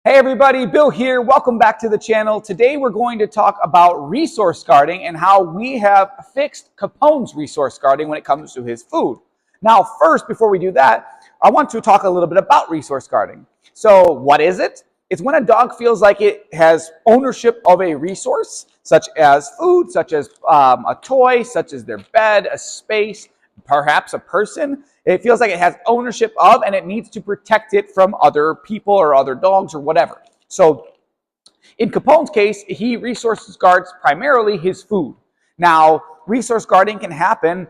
Hey everybody, Bill here. Welcome back to the channel. Today we're going to talk about resource guarding and how we have fixed Capone's resource guarding when it comes to his food. Now first, before we do that, I want to talk a little bit about resource guarding. So what is it? It's when a dog feels like it has ownership of a resource, such as food, such as a toy, such as their bed, a space, perhaps a person. It feels like it has ownership of, and it needs to protect it from other people or other dogs or whatever. So in Capone's case, he resource guards primarily his food. Now, resource guarding can happen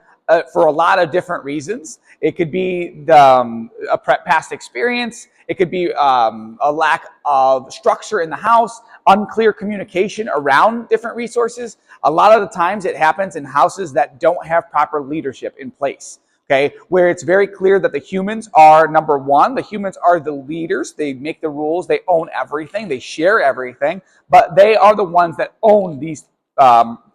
for a lot of different reasons. It could be a past experience. It could be a lack of structure in the house, unclear communication around different resources. A lot of the times it happens in houses that don't have proper leadership in place. Okay, where it's very clear that the humans are number one. The humans are the leaders. They make the rules. They own everything. They share everything. But they are the ones that own these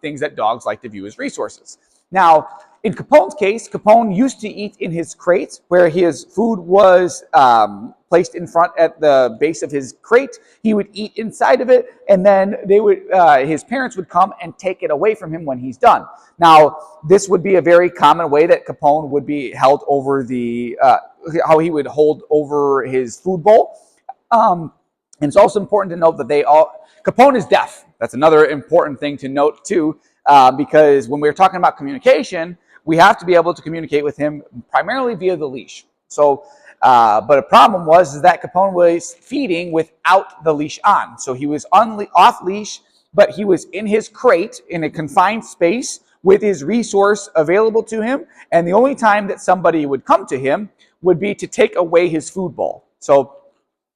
things that dogs like to view as resources. Now, in Capone's case, Capone used to eat in his crate, where his food was placed in front at the base of his crate. He would eat inside of it, and then his parents would come and take it away from him when he's done. Now, this would be a very common way that Capone would be held over how he would hold over his food bowl. And it's also important to note that Capone is deaf. That's another important thing to note too, because when we're talking about communication, we have to be able to communicate with him primarily via the leash. So, but a problem was that Capone was feeding without the leash on. So he was off leash, but he was in his crate in a confined space with his resource available to him. And the only time that somebody would come to him would be to take away his food bowl. So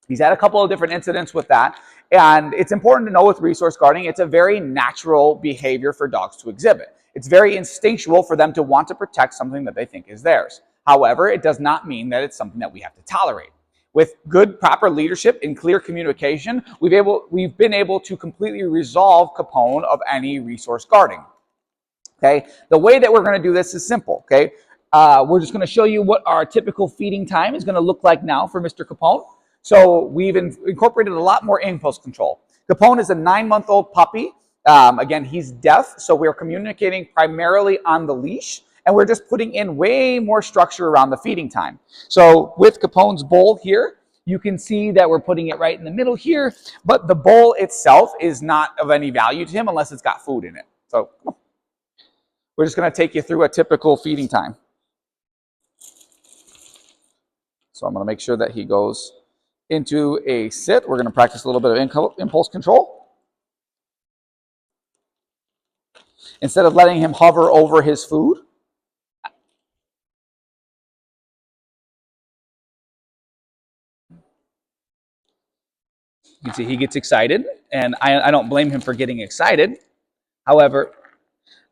he's had a couple of different incidents with that. And it's important to know with resource guarding, it's a very natural behavior for dogs to exhibit. It's very instinctual for them to want to protect something that they think is theirs. However, it does not mean that it's something that we have to tolerate. With good, proper leadership and clear communication, we've been able to completely resolve Capone of any resource guarding. Okay, the way that we're going to do this is simple. Okay, we're just going to show you what our typical feeding time is going to look like now for Mr. Capone. So we've incorporated a lot more impulse control. Capone is a 9-month-old puppy. Again, he's deaf, so we're communicating primarily on the leash, and we're just putting in way more structure around the feeding time. So with Capone's bowl here, you can see that we're putting it right in the middle here, but the bowl itself is not of any value to him unless it's got food in it. So we're just going to take you through a typical feeding time. So I'm going to make sure that he goes into a sit. We're going to practice a little bit of impulse control. Instead of letting him hover over his food, you can see he gets excited, and I don't blame him for getting excited. However,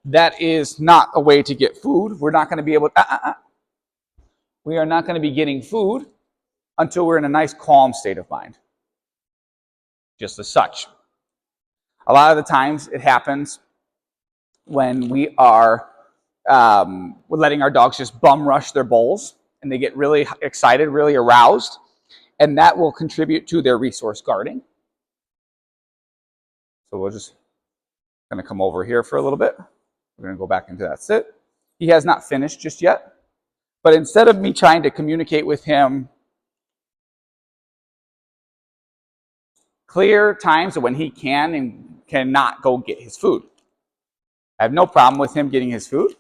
that is not a way to get food. We're not going to be able to, we are not going to be getting food until we're in a nice calm state of mind. Just as such. A lot of the times it happens when we are we're letting our dogs just bum rush their bowls, and they get really excited, really aroused, and that will contribute to their resource guarding. So we're just going to come over here for a little bit. We're going to go back into that sit. He has not finished just yet, but instead of me trying to communicate with him clear times of when he can and cannot go get his food, I have no problem with him getting his food.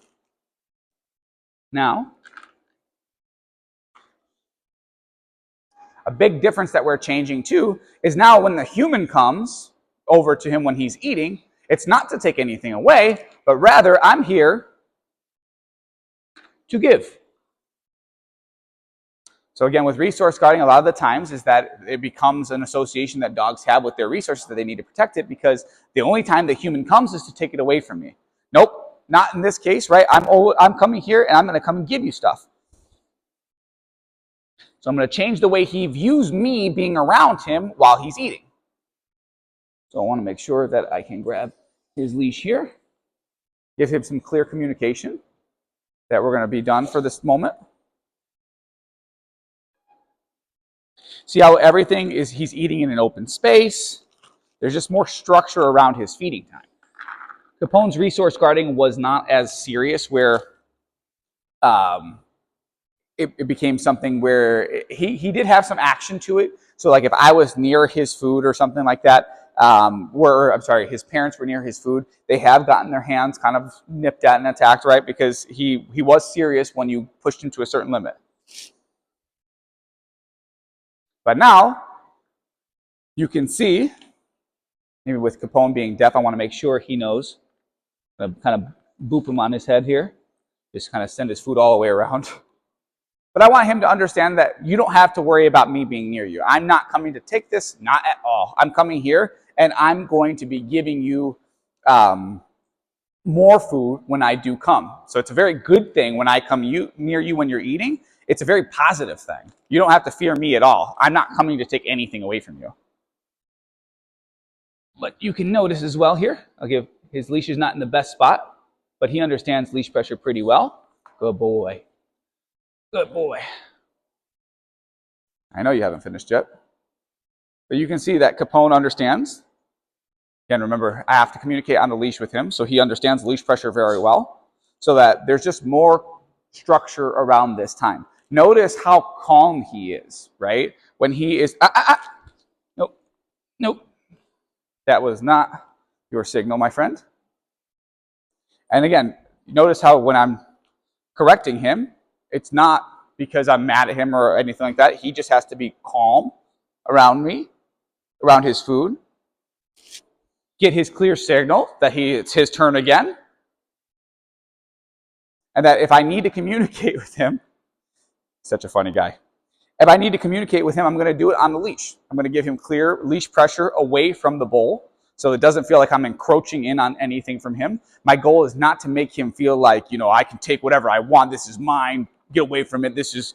Now, a big difference that we're changing too is now when the human comes over to him when he's eating, it's not to take anything away, but rather I'm here to give. So again, with resource guarding, a lot of the times is that it becomes an association that dogs have with their resources that they need to protect it, because the only time the human comes is to take it away from me. Nope, not in this case, right? I'm coming here and I'm going to come and give you stuff. So I'm going to change the way he views me being around him while he's eating. So I want to make sure that I can grab his leash here, give him some clear communication that we're going to be done for this moment. See how everything is, he's eating in an open space. There's just more structure around his feeding time. Capone's resource guarding was not as serious where it became something where he did have some action to it. So like if I was near his food or something like that, his parents were near his food, they have gotten their hands kind of nipped at and attacked, right? Because he was serious when you pushed him to a certain limit. But now you can see, maybe with Capone being deaf, I want to make sure he knows. I'm going to kind of boop him on his head here. Just kind of send his food all the way around. But I want him to understand that you don't have to worry about me being near you. I'm not coming to take this, not at all. I'm coming here, and I'm going to be giving you more food when I do come. So it's a very good thing when I come near you when you're eating. It's a very positive thing. You don't have to fear me at all. I'm not coming to take anything away from you. But you can notice as well here, his leash is not in the best spot, but he understands leash pressure pretty well. Good boy. Good boy. I know you haven't finished yet. But you can see that Capone understands. Again, remember, I have to communicate on the leash with him, so he understands leash pressure very well, so that there's just more structure around this time. Notice how calm he is, right? When he is, nope, nope. That was not your signal, my friend. And again, notice how when I'm correcting him, it's not because I'm mad at him or anything like that. He just has to be calm around me, around his food, get his clear signal that it's his turn again, and that if I need to communicate with him, such a funny guy. If I need to communicate with him, I'm going to do it on the leash. I'm going to give him clear leash pressure away from the bowl so it doesn't feel like I'm encroaching in on anything from him. My goal is not to make him feel like, I can take whatever I want. This is mine. Get away from it. This is,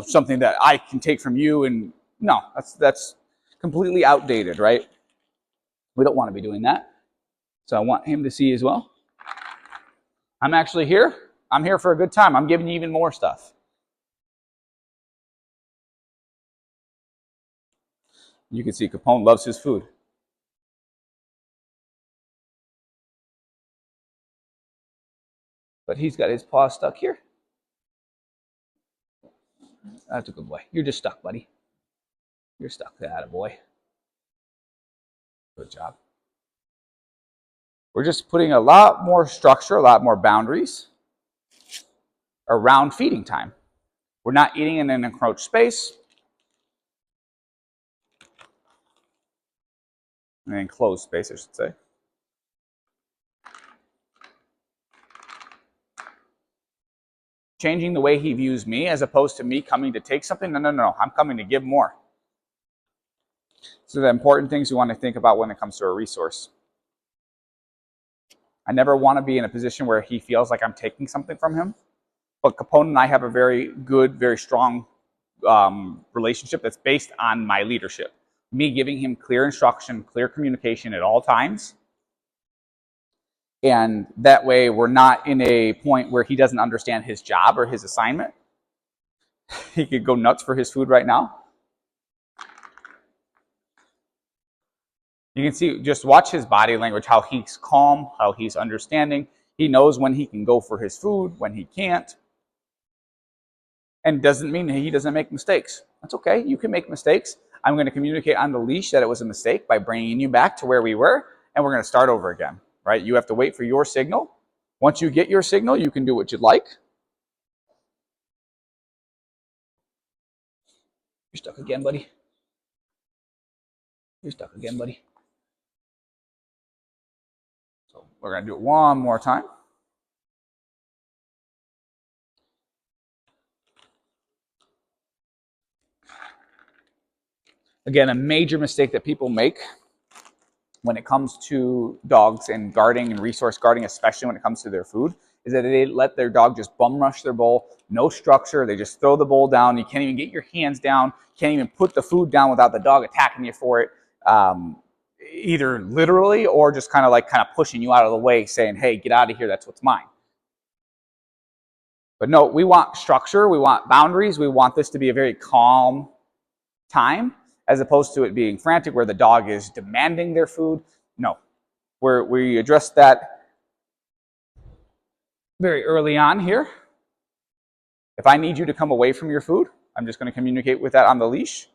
something that I can take from you. And no, that's completely outdated, right? We don't want to be doing that. So I want him to see as well. I'm actually here. I'm here for a good time. I'm giving you even more stuff. You can see Capone loves his food. But he's got his paw stuck here. That's a good boy. You're just stuck, buddy. You're stuck. Attaboy. Good job. We're just putting a lot more structure, a lot more boundaries around feeding time. We're not eating in an encroached space. An enclosed space, I should say. Changing the way he views me as opposed to me coming to take something. No. I'm coming to give more. So the important things you want to think about when it comes to a resource. I never want to be in a position where he feels like I'm taking something from him. But Capone and I have a very good, very strong relationship that's based on my leadership. Me giving him clear instruction, clear communication at all times. And that way we're not in a point where he doesn't understand his job or his assignment. He could go nuts for his food right now. You can see, just watch his body language, how he's calm, how he's understanding. He knows when he can go for his food, when he can't. And doesn't mean he doesn't make mistakes. That's okay. You can make mistakes. I'm going to communicate on the leash that it was a mistake by bringing you back to where we were, and we're going to start over again, right? You have to wait for your signal. Once you get your signal, you can do what you'd like. You're stuck again, buddy. You're stuck again, buddy. So we're going to do it one more time. Again, a major mistake that people make when it comes to dogs and guarding and resource guarding, especially when it comes to their food, is that they let their dog just bum rush their bowl, no structure. They just throw the bowl down. You can't even get your hands down. You can't even put the food down without the dog attacking you for it, either literally or just kind of pushing you out of the way, saying, hey, get out of here. That's what's mine. But no, we want structure. We want boundaries. We want this to be a very calm time, as opposed to it being frantic where the dog is demanding their food. No, we address that very early on here. If I need you to come away from your food, I'm just going to communicate with that on the leash.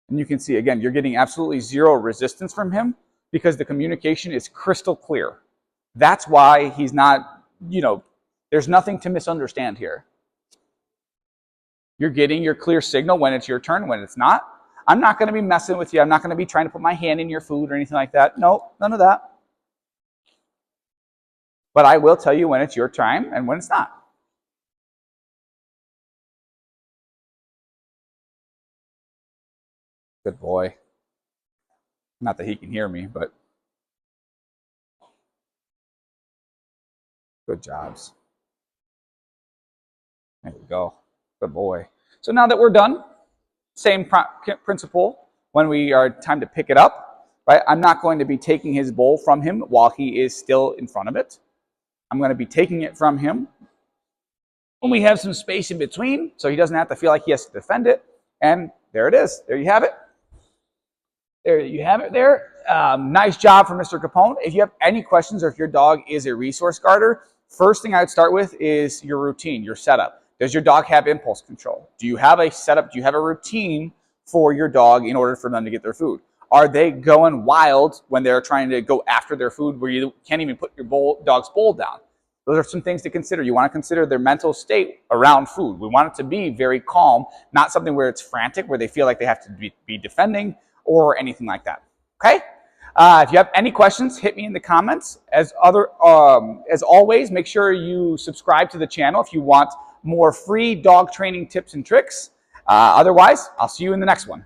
And you can see, again, you're getting absolutely zero resistance from him because the communication is crystal clear. That's why he's not, there's nothing to misunderstand here. You're getting your clear signal when it's your turn, when it's not. I'm not going to be messing with you. I'm not going to be trying to put my hand in your food or anything like that. No, none of that. But I will tell you when it's your time and when it's not. Good boy. Not that he can hear me, but good jobs. There we go. Good boy. So now that we're done, same principle when we are time to pick it up, right? I'm not going to be taking his bowl from him while he is still in front of it. I'm going to be taking it from him when we have some space in between so he doesn't have to feel like he has to defend it. And there it is. There you have it. There you have it there. Nice job from Mr. Capone. If you have any questions or if your dog is a resource guarder, first thing I would start with is your routine, your setup. Does your dog have impulse control? Do you have a setup? Do you have a routine for your dog in order for them to get their food? Are they going wild when they're trying to go after their food where you can't even put your dog's bowl down? Those are some things to consider. You want to consider their mental state around food. We want it to be very calm, not something where it's frantic, where they feel like they have to be defending or anything like that. Okay? If you have any questions, hit me in the comments. As always, make sure you subscribe to the channel if you want more free dog training tips and tricks. Otherwise, I'll see you in the next one.